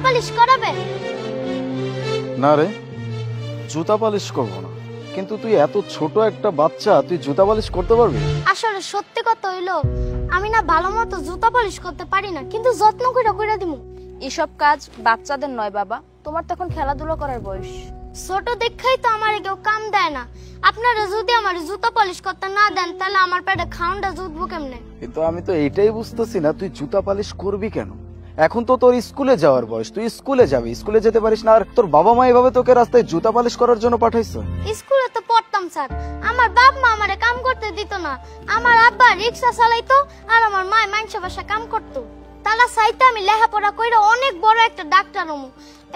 Polish করাবেন? না রে, জুতা পালিশ করবো না। কিন্তু তুই এত ছোট একটা বাচ্চা, তুই জুতা পালিশ করতে পারবি? আসলে সত্যি কথা হইলো আমি না ভালো মতো জুতা পালিশ করতে পারি না, কিন্তু যত্ন কইরা কইরা দিমু। এসব কাজ বাচ্চাদের নয় বাবা, তোমার তো এখন খেলাধুলা করার বয়স। ছোট দেখাই তো আমারে কেউ কাম দেয় না। আপনারা যদি আমার জুতা পালিশ করতে না দেন তাহলে আমার পেটে খাউন্ডা জুতবো কেমনে? কিন্তু আমি তো এইটাই বুঝতেছি না, তুই জুতা পালিশ করবি কেন? এখন তো তোর স্কুলে যাওয়ার বয়স, তুই স্কুলে যাবি, স্কুলে যেতে পারিস না? আর তোর বাবা মা এভাবে তোকে রাস্তায় জুতা পালিশ করার জন্য পাঠাইছে? স্কুলে তো পড়তাম স্যার, আমার বাপ মা আমারে কাম করতে দিত না। আমার আব্বা রিক্সা চালাইতো আর আমার মা মানুষের বাসায় কাম করতো। তারা চাইতে আমি লেখাপড়া কইরা অনেক বড় একটা ডাক্তার হমু।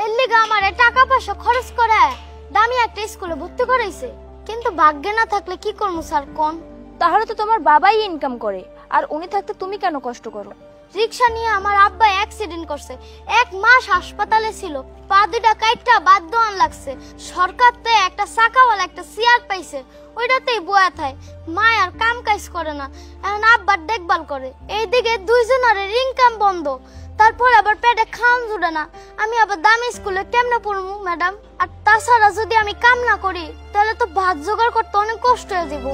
এর লিগে আমার টাকা পয়সা খরচ করে দামি একটা স্কুলে ভর্তি করাইছে। কিন্তু ভাগ্যে না থাকলে কি করবো স্যার কোন? তাহলে তো তোমার বাবাই ইনকাম করে, আর উনি থাকতে তুমি কেন কষ্ট করো? রিক্সা নিয়ে আমার আব্বা অ্যাক্সিডেন্ট করছে, 1 মাস হাসপাতালে ছিল, পা দুটা কাইটা বাদ দেওয়ান লাগছে। সরকার তো একটা চাকাওয়ালা একটা চেয়ার পাইছে, ওইটাতেই বয়া থায়। মা আর কাম কাজ করে না, এখন আব্বার দেখভাল করে। এইদিকে দুইজনের ইনকাম বন্ধ, তারপর আবার পেটে খাওয়ান জুড়ে না। আমি আবার দামি স্কুলে কেমনে পড়বো ম্যাডাম? আর তাছাড়া যদি আমি কাম না করি তাহলে তো ভাত জোগাড় করতে অনেক কষ্ট হয়ে যাবো।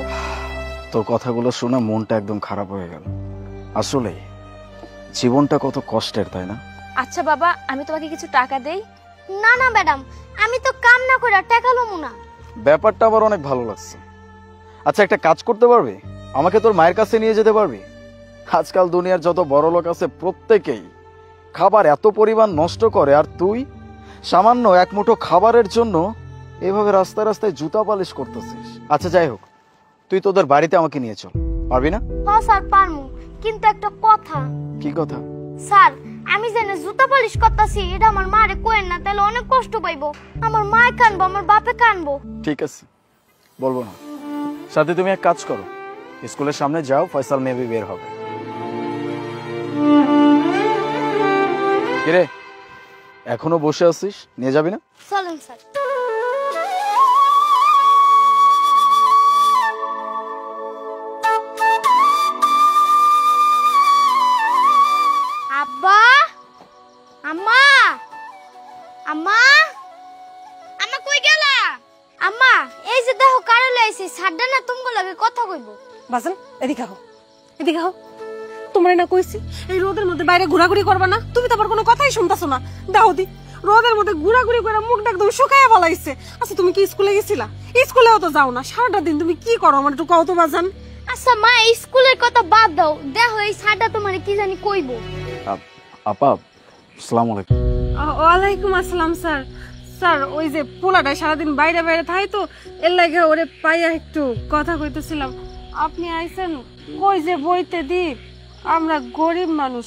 তোর কথাগুলো শুনে মনটা একদম খারাপ হয়ে গেল। আসলে জীবনটা কত কষ্টের, তাই না? আচ্ছা বাবা, আমি তোমাকে কিছু টাকা দেই? না না ম্যাডাম, আমি তো কাম না করে টাকা লমু না। ব্যাপারটা আমার অনেক ভালো লাগছে। আচ্ছা, একটা কাজ করতে পারবি? আমাকে তোর মায়ের কাছে নিয়ে যেতে পারবি? আজকাল দুনিয়ার যত বড় লোক আছে প্রত্যেকেই খাবার এত পরিমাণ নষ্ট করে, আর তুই সামান্য এক মুঠো খাবারের জন্য এভাবে রাস্তায় রাস্তায় জুতা পালিশ করতেছিস। আচ্ছা যাই হোক, তুই তোদের বাড়িতে আমাকে নিয়ে চল, পারবি না? হ্যাঁ স্যার পারমু, কিন্তু একটা কথা। কি কথা? স্যার আমি জেনে জুতা পালিশ করতেছি এটা আমার মারে কোয়েন না, তাহলে অনেক কষ্ট পাইবো। আমার মায় কানবো, আমার বাপে কানবো। ঠিক আছে, বলবো না। সাথে তুমি এক কাজ করো, স্কুলের সামনে যাও, ফয়সাল মেবি বের হবে। কিরে, এখনো বসে আছিস? নিয়ে যাবি না? চলেন স্যার। আব্বা, আম্মা, আম্মা, আম্মা কই গেলা? আম্মা এই যে দেখো কারে লাইছি, ছাড়ডা না তুমগো লাগে কথা কইবো। বাজান এদিকে আও, এদিকে আও। তোমার না কইছি এই রোদের মধ্যে বাইরে ঘোরাঘুরি করবা না, তুমি তো আবার কোনো কথাই শুনতাছো না। দাও দি, রোদের মধ্যে ঘোরাঘুরি করে মুখটা একদম শুকায়া বলাইছে। আচ্ছা তুমি কি স্কুলে গেছিলা? স্কুলেও তো যাও না, সারাটা দিন তুমি কি করো আমার একটু কও তো বাজান। আচ্ছা মা, স্কুলের কথা বাদ দাও, দেখো এই ছাড়ডা তোমারে কি জানি কইবো। আপা, আসসালামু আলাইকুম। ওয়ালাইকুম আসসালাম স্যার। স্যার ওই যে পোলাটা সারাদিন বাইরে বাইরে থাকে তো, এর লাগে ওরে পাইয়া একটু কথা কইতেছিলাম। আপনি আইছেন কই যে বইতে দি, আমরা গরিব মানুষ,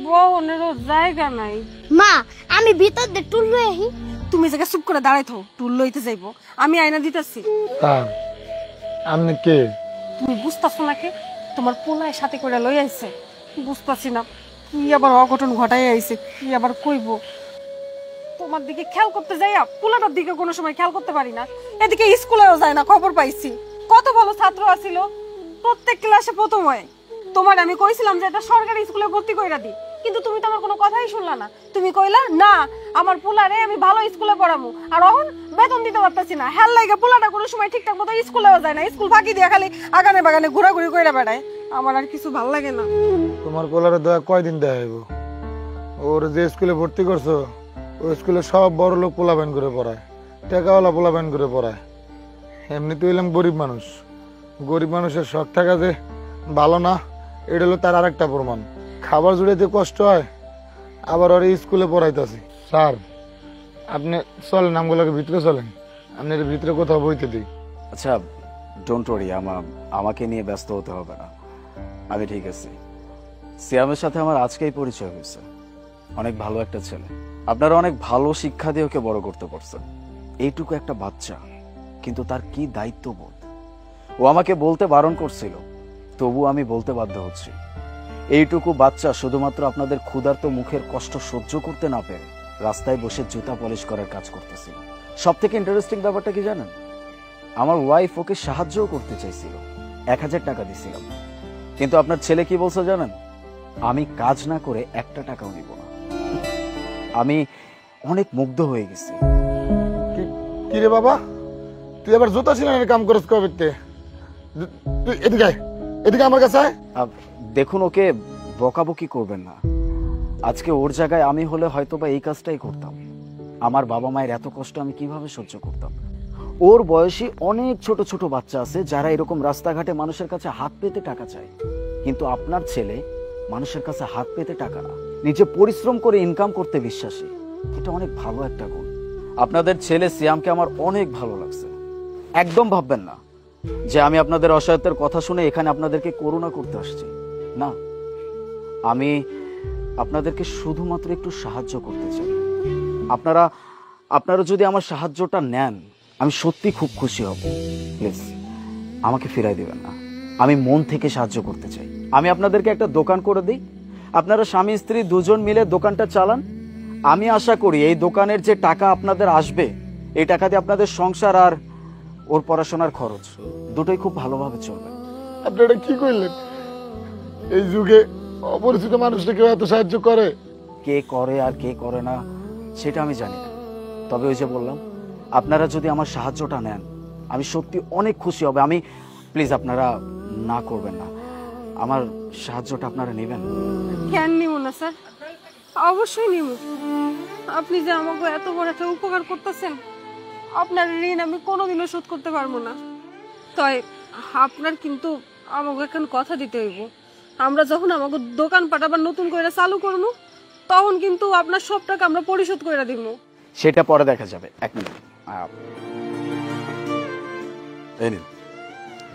বউনেরও জায়গা নাই। মা আমি ভিতর দিয়ে টুল লই আহি। তুমি জায়গা চুপ করে দাঁড়াই থাও, টুল লইতে যাইবো, আমি আয়না দিতেছি। আপনি কে? তুমি বুঝতাছো নাকি? তোমার পোলায় সাথে করে লই আইছে, বুঝতাছি না কি আবার অঘটন ঘটাই আইছে, কি আবার কইবো। তোমার দিকে খেয়াল করতে যাইয়া পোলাটার দিকে কোনো সময় খেয়াল করতে পারি না। এদিকে স্কুলেও যায় না, খবর পাইছি কত ভালো ছাত্র আছিল, প্রত্যেক ক্লাসে প্রথম হয়। তোমার আমি কইছিলাম যে এটা সরকারি স্কুলে ভর্তি কইরা দি, কিন্তু তুমি তো আমার কোনো কথাই শুনলা না। তুমি কইলা না আমার পোলারে আমি ভালো স্কুলে পড়ামু, আর এখন বেতন দিতে পারতাছি না। হেল লাগে পোলাটা কোনো সময় ঠিকঠাক মতো স্কুলেও যায় না, স্কুল ফাঁকি দিয়ে খালি আগানে বাগানে ঘোরাঘুরি কইরা বেড়ায়। আমার আর কিছু ভাল লাগে না। তোমার পোলারে দয়া কয়দিন দেয়া হইব? ওর যে স্কুলে ভর্তি করছো ওই স্কুলে সব বড় লোক পোলাবেন করে পড়ায়, টাকাওয়ালা পোলাবেন করে পড়ায়। এমনি তো হইলাম গরিব মানুষ, গরিব মানুষের শখ থাকা যে ভালো না, এটা হলো তার আরেকটা প্রমাণ। খাবার জুড়াইতে কষ্ট হয়, আবার ওর স্কুলে পড়াইতেছি। স্যার আপনি চলেন, আমগুলোকে ভিতরে চলেন, আপনি ভিতরে কোথাও বইতে দিই। আচ্ছা ডোন্ট ওয়ারি, আমাকে নিয়ে ব্যস্ত হতে হবে না, আমি ঠিক আছি। সিয়ামের সাথে আমার আজকেই পরিচয় হয়েছে, অনেক ভালো একটা ছেলে। আপনারা অনেক ভালো শিক্ষা দিয়ে ওকে বড় করতে পারছেন। এইটুকু একটা বাচ্চা, কিন্তু তার কি দায়িত্ববোধ। ও আমাকে বলতে বারণ করছিল, তবু আমি বলতে বাধ্য হচ্ছি। এইটুকু বাচ্চা শুধুমাত্র আপনাদের ক্ষুধার্ত মুখের কষ্ট সহ্য করতে না পেরে রাস্তায় বসে জুতা পলিশ করার কাজ করতেছিল। সব থেকে ইন্টারেস্টিং ব্যাপারটা কি জানেন? আমার ওয়াইফ ওকে সাহায্যও করতে চাইছিল, 1000 টাকা দিছিলাম, কিন্তু আপনার ছেলে কি বলছে জানেন? আমি কাজ না করে 1 টাকাও নিব না। আমি অনেক মুগ্ধ হয়ে গেছি। কি রে বাবা, তুই আবার জুতা ছিলেন কাম করস কবে তুই? এদিকে আয়, এদিকে আমার কাছে আয়। দেখুন, ওকে বকাবকি করবেন না। আজকে ওর জায়গায় আমি হলে হয়তোবা এই কাজটাই করতাম। আমার বাবা মায়ের এত কষ্ট আমি কিভাবে সহ্য করতাম। ওর বয়সী অনেক ছোট ছোট বাচ্চা আছে যারা এরকম রাস্তাঘাটে মানুষের কাছে হাত পেতে টাকা চায়, কিন্তু আপনার ছেলে মানুষের কাছে হাত পেতে টাকা না, নিজে পরিশ্রম করে ইনকাম করতে বিশ্বাসী। এটা অনেক ভালো একটা গুণ। আপনাদের ছেলে সিয়ামকে আমার অনেক ভালো লাগছে। একদম ভাববেন না যে আমি আপনাদের অসহায়তার কথা শুনে এখানে আপনাদেরকে করুণা করতে আসছি। না, আমি আপনাদেরকে শুধুমাত্র একটু সাহায্য করতে চাই। আপনারা যদি আমার সাহায্যটা নেন, আমি সত্যি খুব খুশি হব। প্লিজ আমাকে ফিরাই দিবেন না। আমি মন থেকে সাহায্য করতে চাই। আমি আপনাদেরকে একটা দোকান করে দিই, আপনারা স্বামী স্ত্রী দুজন মিলে দোকানটা চালান। আমি আশা করি এই দোকানের যে টাকা আপনাদের আসবে, এই টাকা দিয়ে আপনাদের সংসার আর ওর পড়াশোনার খরচ দুটোই খুব ভালোভাবে চলবে। আপনারা কি করলেন? এই যুগে অপরিচিত মানুষটা কেউ এত সাহায্য করে? কে করে আর কে করে না সেটা আমি জানি না, তবে ওই যে বললাম, আপনারা যদি আমার সাহায্যটা নেন আমি সত্যি অনেক খুশি হবে। আমি প্লিজ আপনারা না করবেন না, আমার সাহায্যটা আপনারা নেবেন। কেন নিব না স্যার? অবশ্যই নিব। আপনি যে আমাকে এত বড় একটা উপকার করতেছেন, আপনার ঋণ আমি কোনোদিনও শোধ করতে পারবো না। তাই আপনার কিন্তু আমাকে এখন কথা দিতে হইব। আমরা যখন আমাকে দোকান পাট আবার নতুন করে চালু করবো, তখন কিন্তু আপনার সব টাকা আমরা পরিশোধ করে দিব। সেটা পরে দেখা যাবে। এক মিনিট, এই নিন,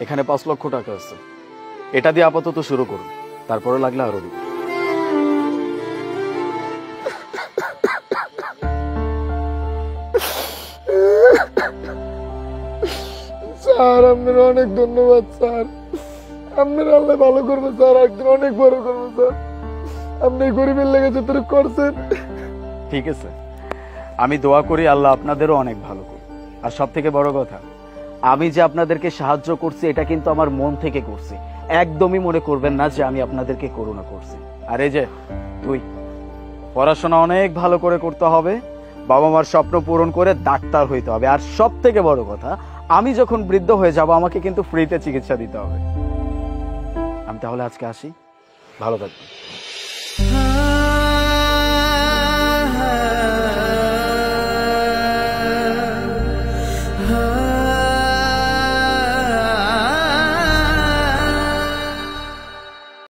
এখানে 5 লক্ষ টাকা আছে। এটা দিয়ে আপাতত শুরু করুন, তারপরে লাগলে আরো দিন। স্যার আপনার অনেক ধন্যবাদ স্যার। আপনার আল্লাহ ভালো করবো স্যার, একদিন অনেক বড় করবো স্যার। আপনি গরিবের লেগেছে তোর করছেন। ঠিক আছে, আমি দোয়া করি আল্লাহ আপনাদেরও অনেক ভালো করুন। আর সব থেকে বড় কথা, আমি যে আপনাদেরকে সাহায্য করছি এটা কিন্তু আমার মন থেকে করছি। একদমই মনে করবেন না যে আমি আপনাদেরকে করুণা করছি। আর এই যে তুই, পড়াশোনা অনেক ভালো করে করতে হবে, বাবা মার স্বপ্ন পূরণ করে ডাক্তার হইতে হবে। আর সব থেকে বড় কথা, আমি যখন বৃদ্ধ হয়ে যাব আমাকে কিন্তু ফ্রিতে চিকিৎসা দিতে হবে। আমি তাহলে আজকে আসি, ভালো থাকবেন।